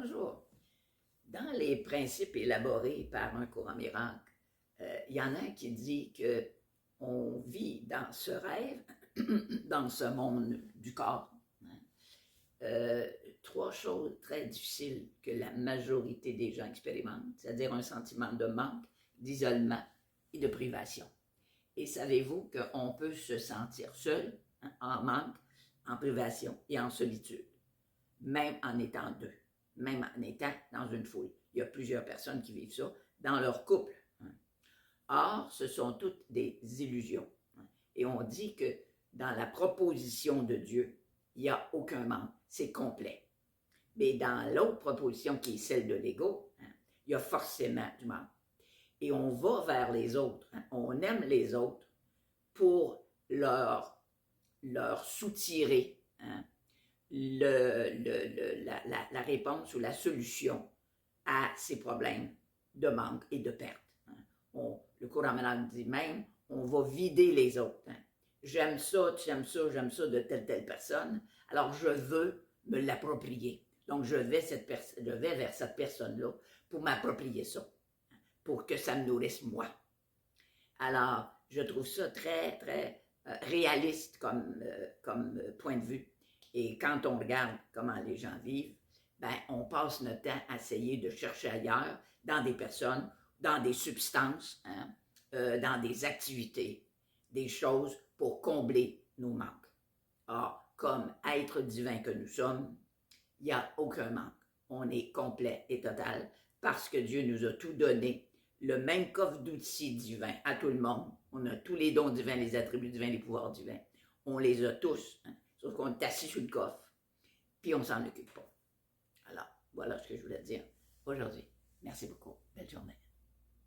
Bonjour. Dans les principes élaborés par un courant miracle, il y en a un qui dit que on vit dans ce rêve, dans ce monde du corps. Trois choses très difficiles que la majorité des gens expérimentent, c'est-à-dire un sentiment de manque, d'isolement et de privation. Et savez-vous qu'on peut se sentir seul, en manque, en privation et en solitude, même en étant deux, même en étant dans une foule. Il y a plusieurs personnes qui vivent ça dans leur couple. Or, ce sont toutes des illusions. Et on dit que dans la proposition de Dieu, il n'y a aucun manque, c'est complet. Mais dans l'autre proposition qui est celle de l'ego, il y a forcément du manque. Et on va vers les autres, on aime les autres pour leur soutirer la réponse ou la solution à ces problèmes de manque et de perte. Le courant mental dit même, on va vider les autres. J'aime ça, j'aime ça de telle personne, alors je veux me l'approprier. Donc je vais vers cette personne-là pour m'approprier ça, pour que ça me nourrisse moi. Alors, je trouve ça très, très réaliste comme point de vue. Et quand on regarde comment les gens vivent, ben, on passe notre temps à essayer de chercher ailleurs, dans des personnes, dans des substances, dans des activités, des choses pour combler nos manques. Or, comme être divin que nous sommes, il n'y a aucun manque. On est complet et total parce que Dieu nous a tout donné, le même coffre d'outils divins à tout le monde. On a tous les dons divins, les attributs divins, les pouvoirs divins. On les a tous, sauf qu'on est assis sur le coffre, puis on s'en occupe pas. Alors, voilà ce que je voulais dire aujourd'hui. Merci beaucoup. Belle journée.